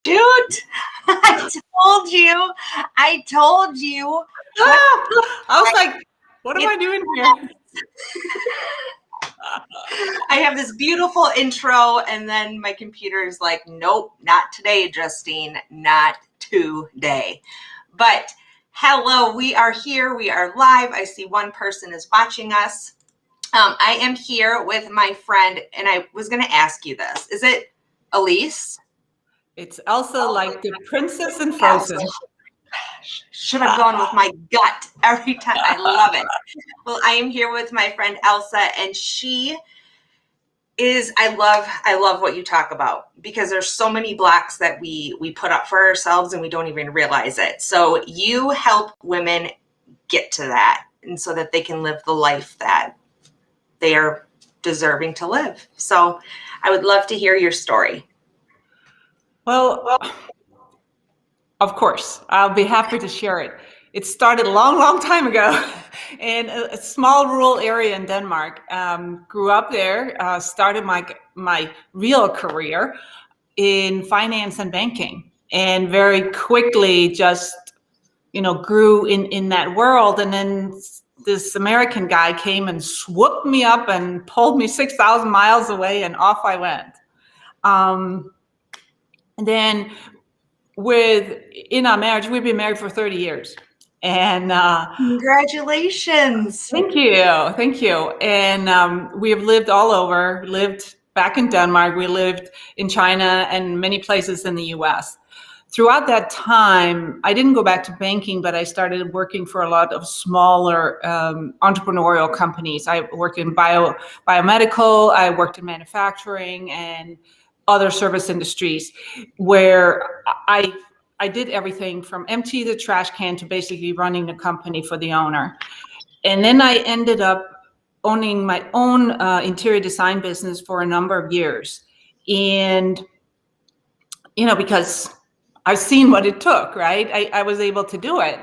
Dude, I told you. I was like, what am I doing here? I have this beautiful intro, and then my computer is like, nope, not today, Justine, not today. But hello, we are here. We are live. I see one person is watching us. I am here with my friend, and I was going to ask you this. Is it Elise? It's Elsa, like the princess in Frozen. Should have gone with my gut every time. I love it. Well, I am here with my friend Elsa, and she is, I love what you talk about, because there's so many blocks that we put up for ourselves and we don't even realize it. So you help women get to that, and so that they can live the life that they are deserving to live. So I would love to hear your story. Well, of course, I'll be happy to share it. It started a long time ago in a small rural area in Denmark. Grew up there, started my real career in finance and banking, and very quickly just, grew in that world. And then this American guy came and swooped me up and pulled me 6,000 miles away, and off I went. And then in our marriage, we've been married for 30 years. And congratulations. Thank you. And we have lived all over, lived back in Denmark, we lived in China and many places in the US. Throughout that time, I didn't go back to banking, but I started working for a lot of smaller entrepreneurial companies. I worked in biomedical, I worked in manufacturing and other service industries, where I did everything from empty the trash can to basically running the company for the owner. And then I ended up owning my own interior design business for a number of years. And, because I've seen what it took, right? I was able to do it.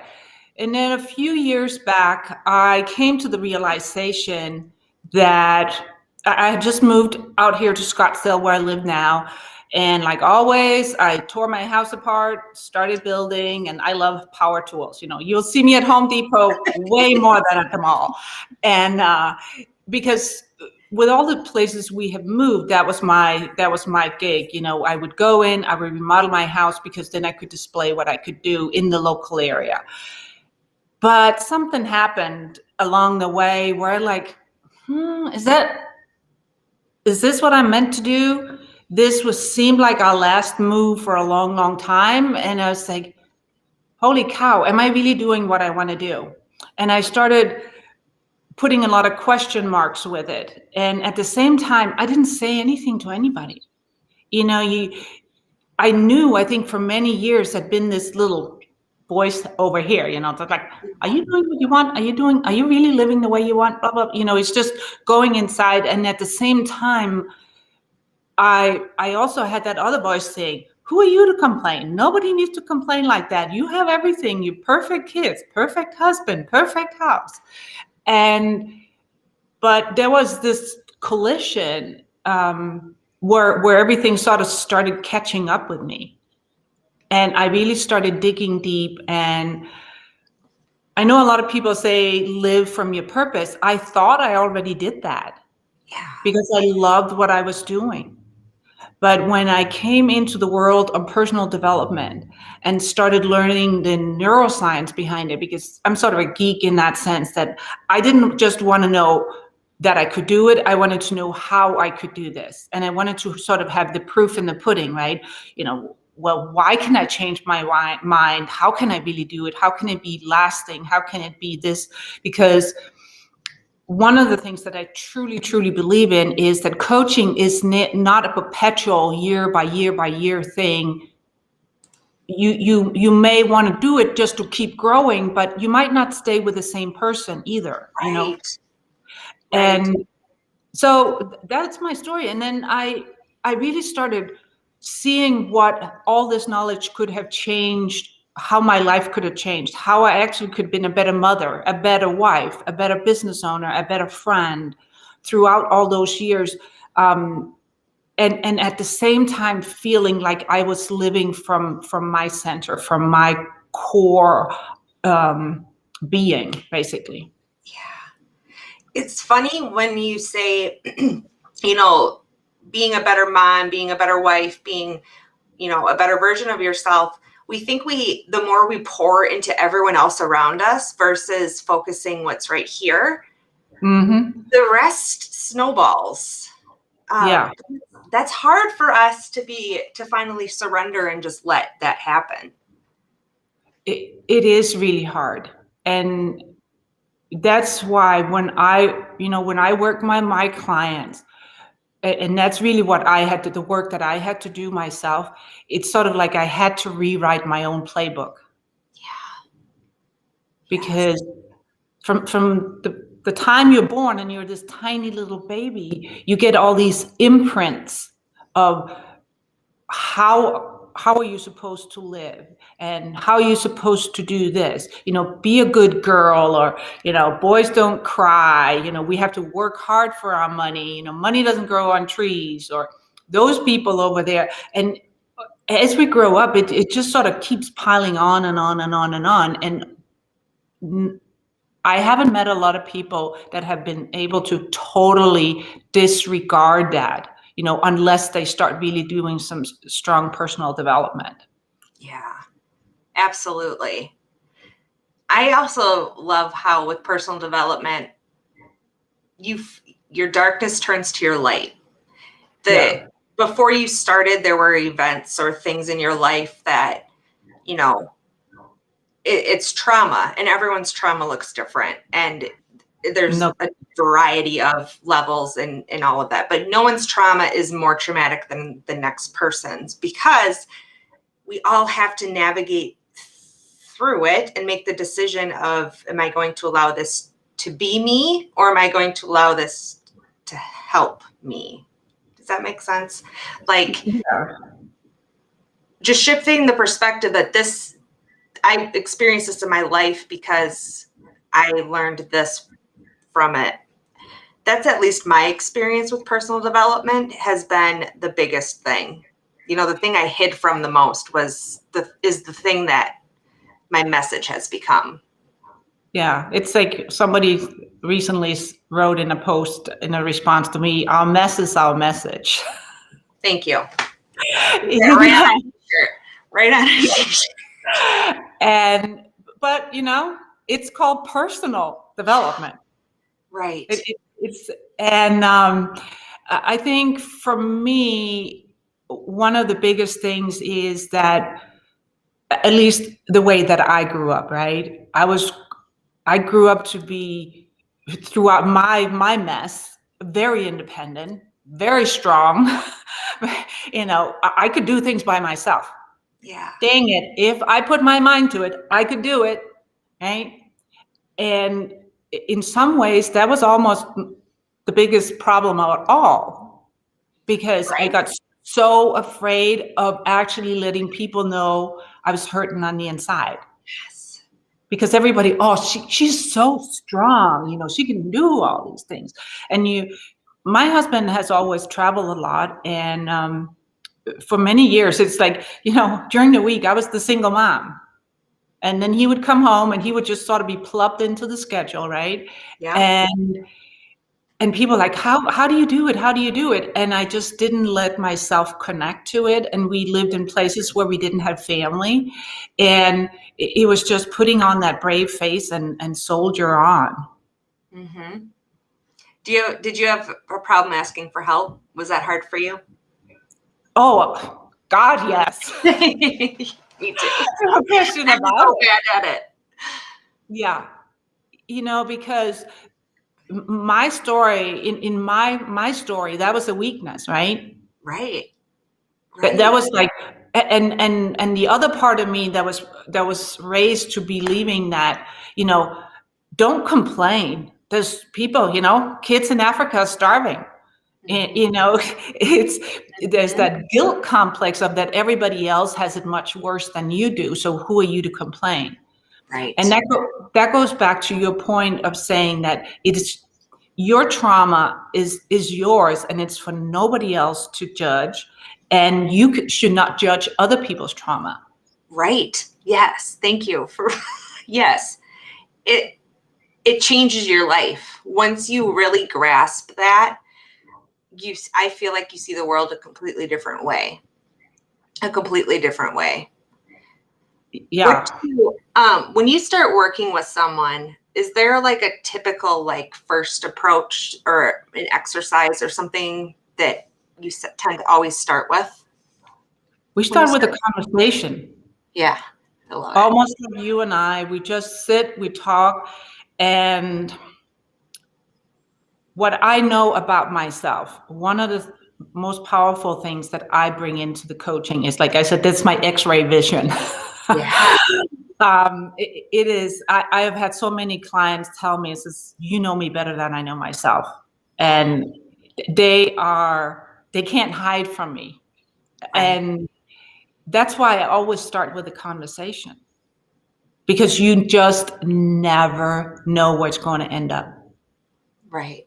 And then a few years back, I came to the realization that I had just moved out here to Scottsdale, where I live now. And like always, I tore my house apart, started building, and I love power tools. You'll see me at Home Depot way more than at the mall. And because with all the places we have moved, that was my gig. I would go in, I would remodel my house, because then I could display what I could do in the local area. But something happened along the way where is this what I'm meant to do? This seemed like our last move for a long time. And I was like, holy cow, am I really doing what I want to do? And I started putting a lot of question marks with it. And at the same time, I didn't say anything to anybody. I knew, I think for many years, had been this little voice over here, it's like, are you doing what you want? Are you really living the way you want? Blah, blah. It's just going inside. And at the same time, I also had that other voice saying, who are you to complain? Nobody needs to complain like that. You have everything. You perfect kids, perfect husband, perfect house. But there was this collision where everything sort of started catching up with me. And I really started digging deep. And I know a lot of people say live from your purpose. I thought I already did that. Yeah. Because I loved what I was doing. But when I came into the world of personal development and started learning the neuroscience behind it, because I'm sort of a geek in that sense, that I didn't just want to know that I could do it. I wanted to know how I could do this. And I wanted to sort of have the proof in the pudding, right? Well, why can I change my mind? How can I really do it? How can it be lasting? How can it be this? Because one of the things that I truly believe in is that coaching is not a perpetual year by year thing. You may want to do it just to keep growing, but you might not stay with the same person either, Right. And so that's my story. And then I really started seeing what all this knowledge could have changed, how my life could have changed, how I actually could have been a better mother, a better wife, a better business owner, a better friend throughout all those years. and at the same time feeling like I was living from my center, from my core being, basically. Yeah. It's funny when you say, you know, being a better mom, being a better wife, being, you know, a better version of yourself. We think the more we pour into everyone else around us versus focusing what's right here, the rest snowballs. Yeah. That's hard for us to finally surrender and just let that happen. It is really hard. And that's why when I work my clients, and that's really what I had to, the work that I had to do myself, it's sort of like I had to rewrite my own playbook. Yeah. Because from the time you're born and you're this tiny little baby, you get all these imprints of how are you supposed to live, and how are you supposed to do this, be a good girl, or boys don't cry, we have to work hard for our money, money doesn't grow on trees, or those people over there. And as we grow up, it just sort of keeps piling on and on and on and on. And I haven't met a lot of people that have been able to totally disregard that, unless they start really doing some strong personal development. Yeah, absolutely. I also love how with personal development, your darkness turns to your light. Before you started, there were events or things in your life that, it's trauma, and everyone's trauma looks different. And there's a variety of levels and all of that, but no one's trauma is more traumatic than the next person's, because we all have to navigate through it and make the decision of, am I going to allow this to be me, or am I going to allow this to help me? Does that make sense? Like, just shifting the perspective that I experienced this in my life because I learned this from it. That's at least my experience with personal development has been the biggest thing. The thing I hid from the most is the thing that my message has become. Yeah, it's like somebody recently wrote in a post in a response to me, "Our mess is our message." Thank you. Yeah, right on a t-shirt. But it's called personal development. Right. I think for me, one of the biggest things is that, at least the way that I grew up, right? I grew up to be, throughout my mess, very independent, very strong. I could do things by myself. Yeah. Dang it. If I put my mind to it, I could do it. Right. And in some ways, that was almost the biggest problem of all, because I got so afraid of actually letting people know I was hurting on the inside. Yes. Because everybody, she's so strong, she can do all these things. And my husband has always traveled a lot, and for many years, it's like, during the week, I was the single mom. And then he would come home and he would just sort of be plugged into the schedule, right? Yeah. And people like, how do you do it? How do you do it? And I just didn't let myself connect to it. And we lived in places where we didn't have family. And it was just putting on that brave face and soldier on. Mm-hmm. Did you have a problem asking for help? Was that hard for you? Oh, God, yes. Me too. No question about it. I'm so bad at it. Yeah. Because my story, in my story, that was a weakness, right? Right. That was like, and the other part of me that was raised to believing that, don't complain. There's people, kids in Africa are starving. And, there's that guilt complex of that everybody else has it much worse than you do. So who are you to complain? Right. And that goes back to your point of saying that your trauma is yours, and it's for nobody else to judge, and you should not judge other people's trauma. Right. Yes. Thank you for, yes. It changes your life. Once you really grasp that, I feel like you see the world a completely different way. A completely different way. Yeah. When you start working with someone, is there like a typical like first approach or an exercise or something that you tend to always start with? We start with a conversation. Yeah. I love it. Almost like you and I, we just sit, we talk, and what I know about myself, one of the most powerful things that I bring into the coaching is, like I said, that's my X-ray vision. Yeah. It is, I have had so many clients tell me, says, you know me better than I know myself. And they can't hide from me. Right. And that's why I always start with a conversation, because you just never know where it's going to end up. Right.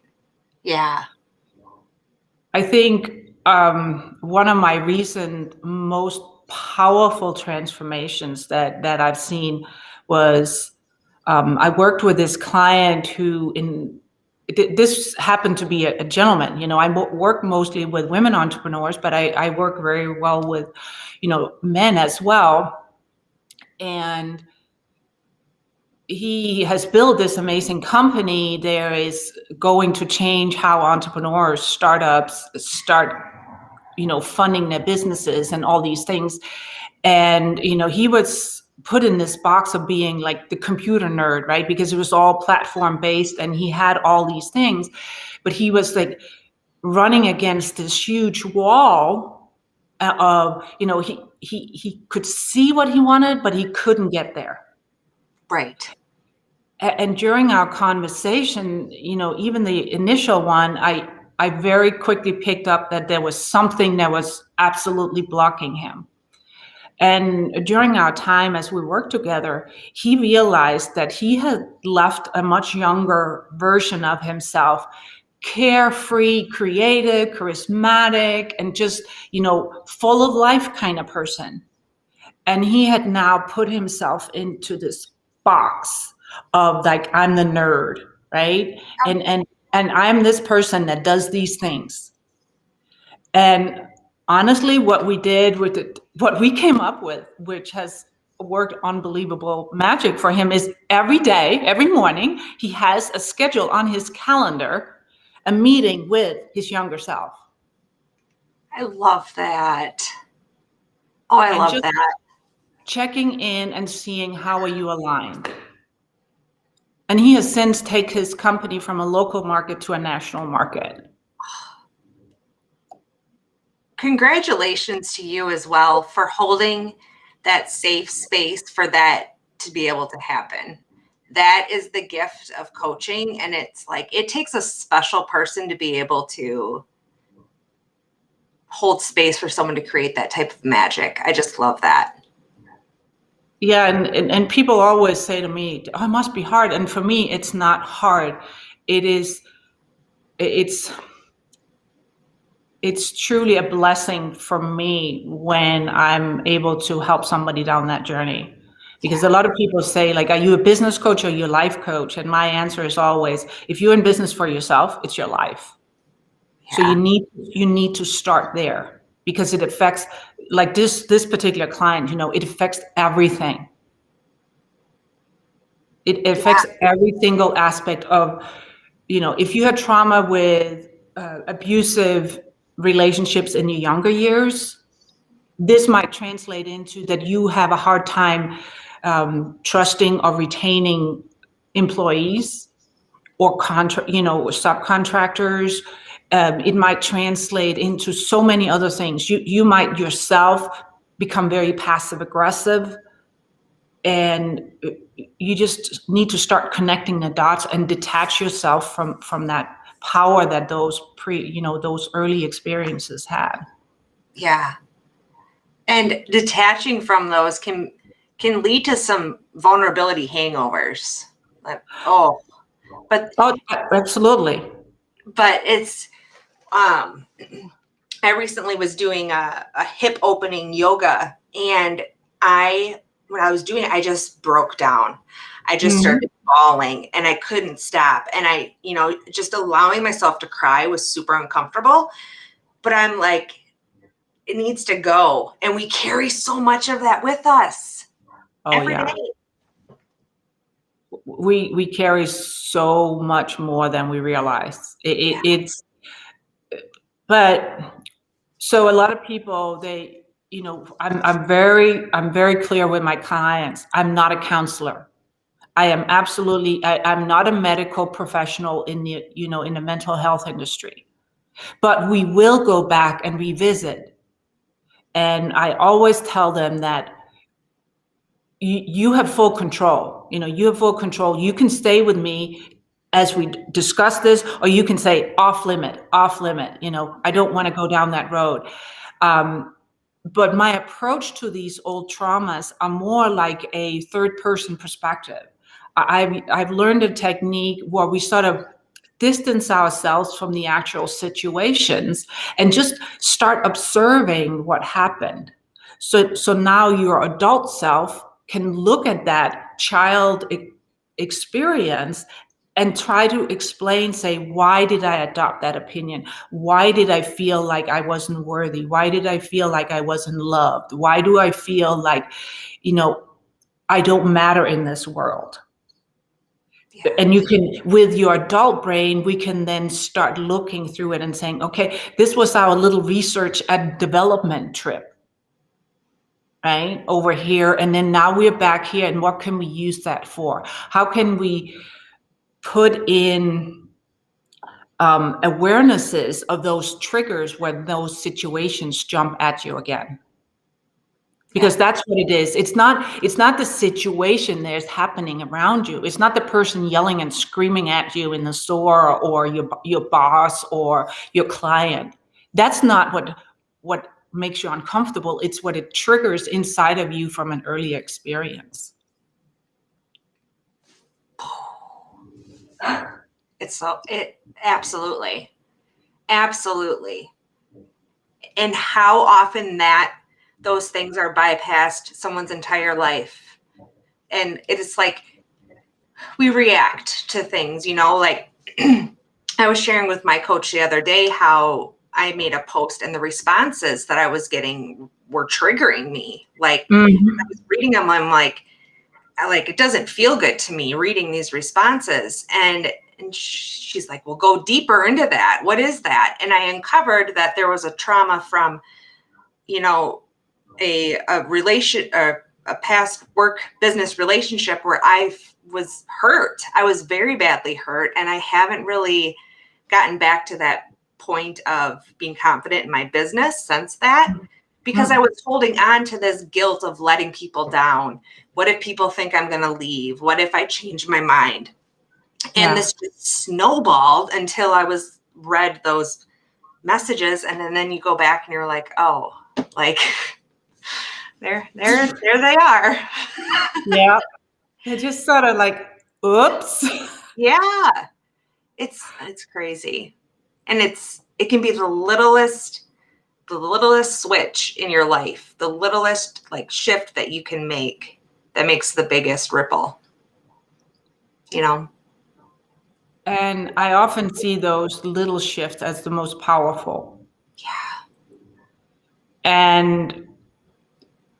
Yeah. I think one of my recent most powerful transformations that I've seen was I worked with this client who this happened to be a gentleman. You know, I work mostly with women entrepreneurs, but I work very well with, men as well. And he has built this amazing company. There is going to change how entrepreneurs, startups start, funding their businesses and all these things. And, he was put in this box of being like the computer nerd, right? Because it was all platform based and he had all these things, but he was like running against this huge wall of, he could see what he wanted, but he couldn't get there. Right. And during our conversation, even the initial one, I very quickly picked up that there was something that was absolutely blocking him. And during our time as we worked together, he realized that he had left a much younger version of himself, carefree, creative, charismatic, and just, full of life kind of person. And he had now put himself into this box of like, I'm the nerd, right? And I'm this person that does these things. And honestly, what we did with it, what we came up with, which has worked unbelievable magic for him, is every day, every morning, he has a schedule on his calendar, a meeting with his younger self. I love that. Oh, I love that. Checking in and seeing how are you aligned. And he has since taken his company from a local market to a national market. Congratulations to you as well for holding that safe space for that to be able to happen. That is the gift of coaching. And it's like, it takes a special person to be able to hold space for someone to create that type of magic. I just love that. Yeah, and people always say to me, oh, it must be hard. And for me, it's not hard. It's truly a blessing for me when I'm able to help somebody down that journey. Because a lot of people say, like, are you a business coach or you a life coach? And my answer is always, if you're in business for yourself, it's your life. Yeah. So you need to start there, because it affects, like this particular client, it affects everything. It affects every single aspect of, if you had trauma with abusive relationships in your younger years, this might translate into that you have a hard time trusting or retaining employees or subcontractors. It might translate into so many other things. You might yourself become very passive aggressive, and you just need to start connecting the dots and detach yourself from that power that those those early experiences had. Yeah. And detaching from those can lead to some vulnerability hangovers. Like, absolutely. but it's, I recently was doing a hip opening yoga, and when I was doing it, I just broke down. I just started bawling and I couldn't stop. And just allowing myself to cry was super uncomfortable, but I'm like, it needs to go. And we carry so much of that with us every day. We carry so much more than we realize. But so a lot of people, I'm very clear with my clients. I'm not a counselor. I'm not a medical professional in the mental health industry, but we will go back and revisit. And I always tell them that you have full control. You have full control. You can stay with me as we discuss this, or you can say off limit. I don't want to go down that road. But my approach to these old traumas are more like a third person perspective. I've learned a technique where we sort of distance ourselves from the actual situations and just start observing what happened. So now your adult self can look at that child experience and try to explain, say, why did I adopt that opinion? Why did I feel like I wasn't worthy? Why did I feel like I wasn't loved? Why do I feel like, I don't matter in this world? Yeah. And you can, with your adult brain, we can then start looking through it and saying, okay, this was our little research and development trip, right, over here. And then now we're back here, and what can we use that for? How can we put in awarenesses of those triggers when those situations jump at you again? Because that's what it is. It's not the situation that's happening around you. It's not the person yelling and screaming at you in the store, or your boss or your client. That's not what makes you uncomfortable. It's what it triggers inside of you from an early experience. Absolutely. And how often those things are bypassed someone's entire life. And it's like we react to things, like I was sharing with my coach the other day how I made a post and the responses that I was getting were triggering me. Like I was reading them, I'm like, it doesn't feel good to me reading these responses. And she's like, well, go deeper into that. What is that? And I uncovered that there was a trauma from, a past work business relationship where I was hurt. I was very badly hurt. And I haven't really gotten back to that point of being confident in my business since that, because I was holding on to this guilt of letting people down. What if people think I'm going to leave? What if I change my mind? And this just snowballed until I read those messages. And then you go back and you're like, oh, like there they are. Yeah. They're just sort of like, oops. Yeah. It's crazy. And it can be the littlest switch in your life, the littlest shift that you can make that makes the biggest ripple, And I often see those little shifts as the most powerful. Yeah. And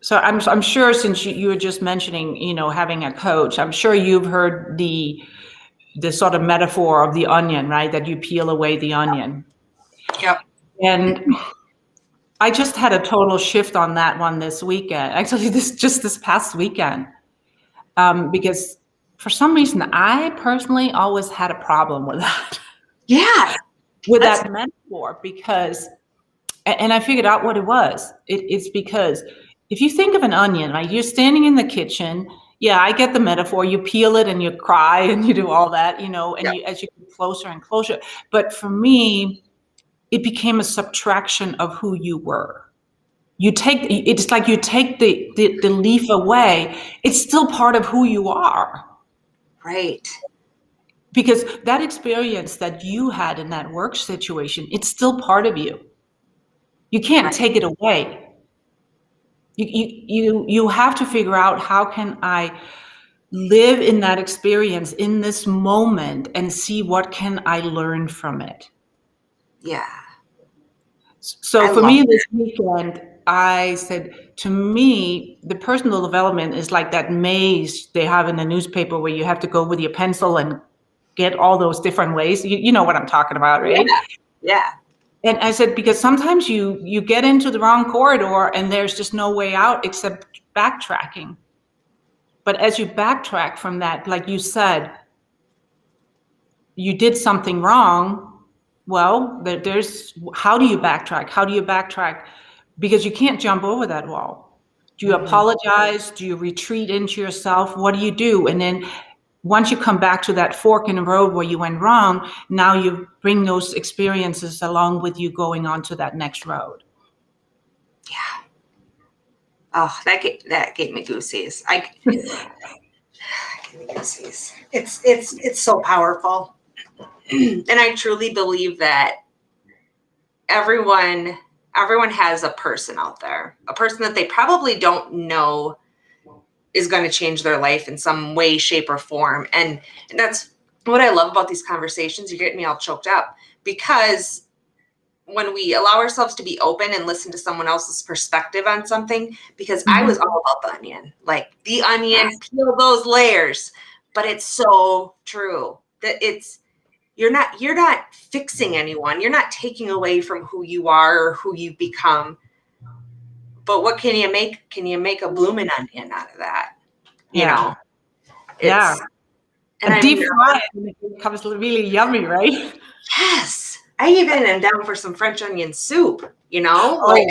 so I'm sure, since you were just mentioning, having a coach, I'm sure you've heard the sort of metaphor of the onion, right? That you peel away the onion. Yep. And I just had a total shift on that one this weekend. Actually, this past weekend, because for some reason I personally always had a problem with that. Yeah. With that metaphor, because, and I figured out what it was. It's because if you think of an onion, right, you're standing in the kitchen. Yeah, I get the metaphor. You peel it and you cry and you do all that, and as you get closer and closer. But for me, it became a subtraction of who you were. It's like you take the leaf away. It's still part of who you are. Right. Because that experience that you had in that work situation, it's still part of you. You can't Right. take it away. You have to figure out, how can I live in that experience in this moment and see what can I learn from it. Yeah. So I for love me this that. weekend, I said, to me, the personal development is like that maze they have in the newspaper where you have to go with your pencil and get all those different ways. You know what I'm talking about, right? Yeah. Yeah. And I said, because sometimes you get into the wrong corridor and there's just no way out except backtracking. But as you backtrack from that, like you said, you did something wrong. Well, there's, how do you backtrack? How do you backtrack? Because you can't jump over that wall. Do you Mhm. apologize? Do you retreat into yourself? What do you do? And then once you come back to that fork in the road where you went wrong, now you bring those experiences along with you going on to that next road. Yeah. Oh, that gave me goosies. Gave me goosies. It's so powerful. And I truly believe that everyone has a person out there, a person that they probably don't know is going to change their life in some way, shape, or form. And that's what I love about these conversations. You get me all choked up, because when we allow ourselves to be open and listen to someone else's perspective on something, because I was all about the onion, like the onion, peel those layers. But it's so true that you're not fixing anyone. You're not taking away from who you are or who you've become. But what can you make? Can you make a blooming onion out of that? You Yeah. know, Yeah. it's, and And I'm deep fry it and it becomes really yummy, right? yes, I even am down for some French onion soup, like Oh,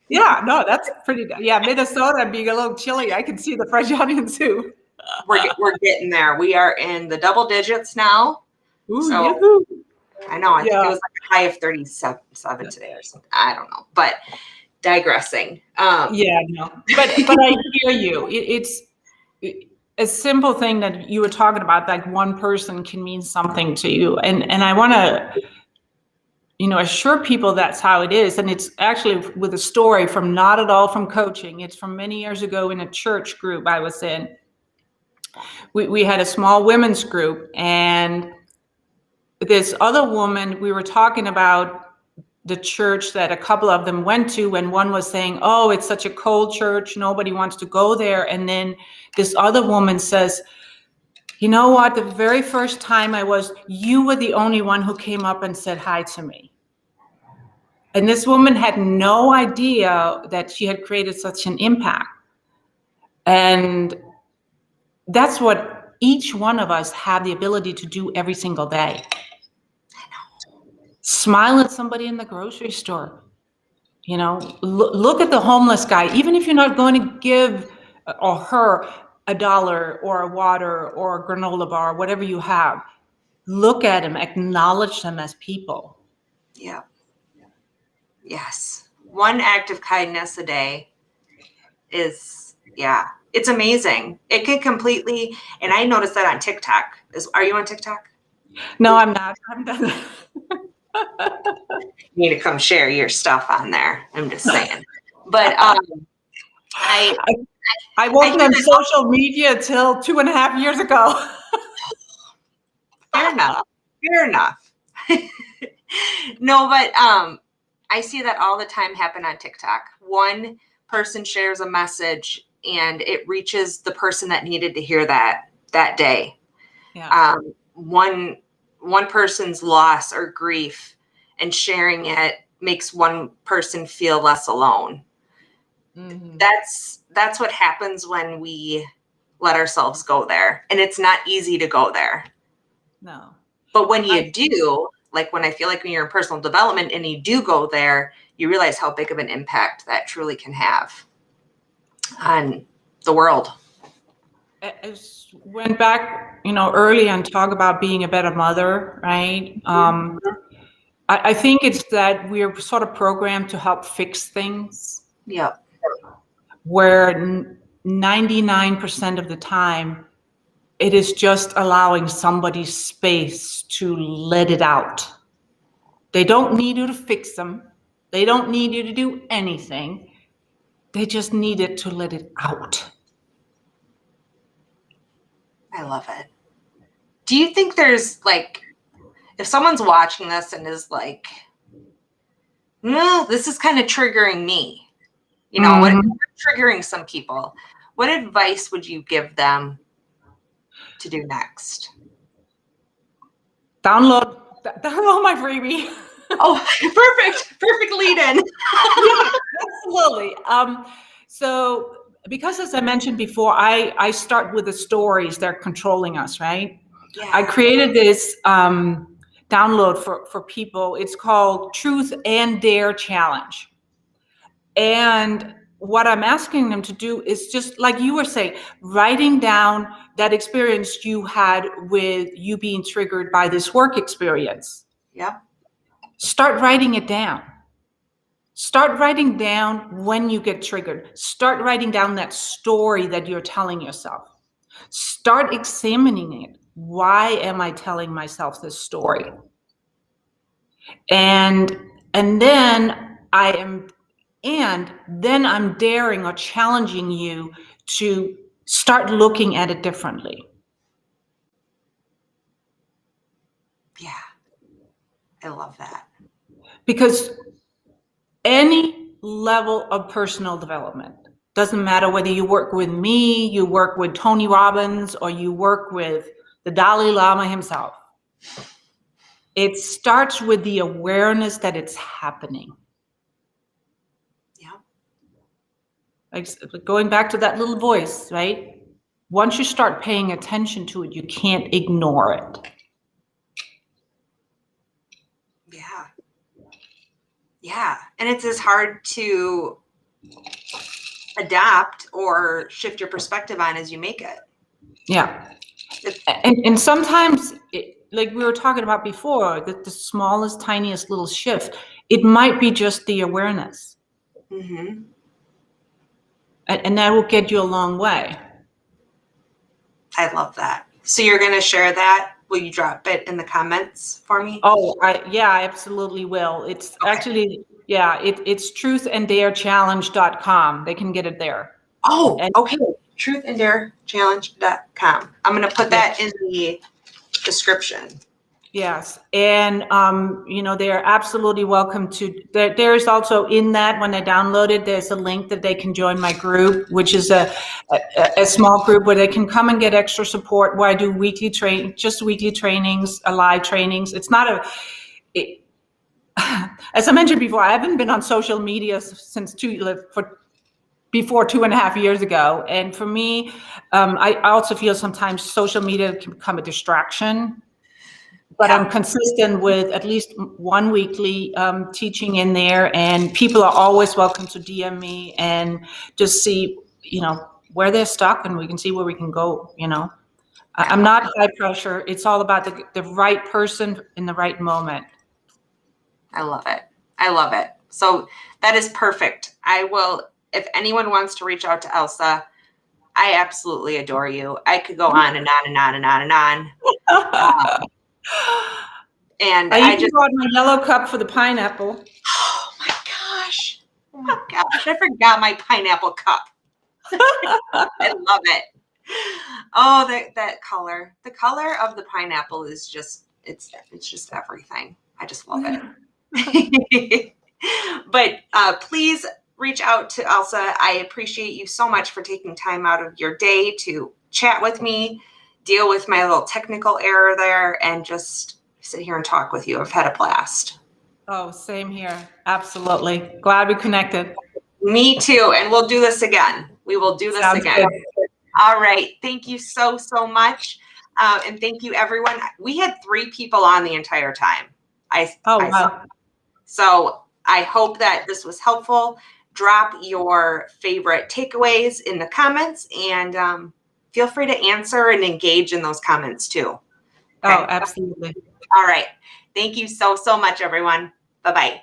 yeah, no, that's pretty, yeah, Minnesota being a little chilly, I can see the French onion soup. we're getting there. We are in the double digits now. Ooh, So yahoo. I know, I think it Yeah. was like a high of 37 today or something. I don't know, but digressing. Yeah, no, but I hear you. It's a simple thing that you were talking about, like one person can mean something to you. And I want to, assure people that's how it is. And it's actually with a story from, not at all from coaching. It's from many years ago in a church group I was in. We had a small women's group, and this other woman, we were talking about the church that a couple of them went to, and one was saying, oh, it's such a cold church, nobody wants to go there. And then this other woman says, you know what, the very first time I was, you were the only one who came up and said hi to me. And this woman had no idea that she had created such an impact. And that's what each one of us have the ability to do every single day. Smile at somebody in the grocery store. Look at the homeless guy, even if you're not going to give or her $1 or a water or a granola bar, whatever you have. Look at them, acknowledge them as people. Yeah. Yes. One act of kindness a day is, yeah, it's amazing. It can completely, and I noticed that on TikTok. Are you on TikTok? No, I'm not. I'm done. You need to come share your stuff on there. I'm just saying. But I wasn't hear on that all, social media till 2.5 years ago. fair enough. Fair enough. No, but I see that all the time happen on TikTok. One person shares a message and it reaches the person that needed to hear that day. Yeah. One person's loss or grief, and sharing it makes one person feel less alone. Mm-hmm. That's what happens when we let ourselves go there, and it's not easy to go there. No. But when you do, like when I feel like when you're in personal development and you do go there, you realize how big of an impact that truly can have on the world. I went back, early and talk about being a better mother, right? I think it's that we're sort of programmed to help fix things, Yep. where 99% of the time It is just allowing somebody space to let it out. They don't need you to fix them. They don't need you to do anything. They just need it to let it out. I love it. Do you think there's like, if someone's watching this and is like, no, this is kind of triggering me, you know, what triggering some people, what advice would you give them to do next? Download my freebie. Oh, perfect lead in. Yeah, absolutely. So because as I mentioned before, I start with the stories that are controlling us, right? Yeah. I created this download for people. It's called Truth and Dare Challenge. And what I'm asking them to do is just like you were saying, writing down that experience you had with you being triggered by this work experience. Yeah. Start writing it down. Start writing down when you get triggered. Start writing down that story that you're telling yourself. Start examining it. Why am I telling myself this story? And then I'm daring or challenging you to start looking at it differently. Yeah. I love that. Because any level of personal development, doesn't matter whether you work with me, you work with Tony Robbins, or you work with the Dalai Lama himself, it starts with the awareness that it's happening. Yeah. Like going back to that little voice, right? Once you start paying attention to it, you can't ignore it. Yeah. Yeah. And it's as hard to adapt or shift your perspective on as you make it. Yeah. And sometimes, like we were talking about before, that the smallest, tiniest little shift, it might be just the awareness. Mm-hmm. And that will get you a long way. I love that. So you're going to share that? Will you drop it in the comments for me? Oh, I absolutely will. It's okay. Actually, yeah, it's truthanddarechallenge.com. They can get it there. Oh, okay. Truthanddarechallenge.com. I'm going to put that in the description. Yes. And, they're absolutely welcome to, there's also in that, when they download it, there's a link that they can join my group, which is a small group where they can come and get extra support, where I do weekly trainings, live trainings. It's not as I mentioned before, I haven't been on social media since before 2.5 years ago. And for me, I also feel sometimes social media can become a distraction. But I'm consistent with at least one weekly teaching in there, and people are always welcome to DM me and just see, where they're stuck, and we can see where we can go. I'm not high pressure. It's all about the right person in the right moment. I love it. I love it. So that is perfect. I will, if anyone wants to reach out to Elsa, I absolutely adore you. I could go on and on and on and on and on. And I just brought my yellow cup for the pineapple. Oh my gosh. Oh my gosh. I forgot my pineapple cup. I love it. Oh, that color. The color of the pineapple is just, it's just everything. I just love it. But please reach out to Elsa. I appreciate you so much for taking time out of your day to chat with me, deal with my little technical error there, and just sit here and talk with you. I've had a blast. Oh, same here. Absolutely. Glad we connected. Me too. And we'll do this again. We will do this again. Good. All right. Thank you so, so much. And thank you, everyone. We had 3 people on the entire time. Wow. So I hope that this was helpful. Drop your favorite takeaways in the comments, and feel free to answer and engage in those comments too. Okay? Oh, absolutely. All right. Thank you so, so much, everyone. Bye-bye.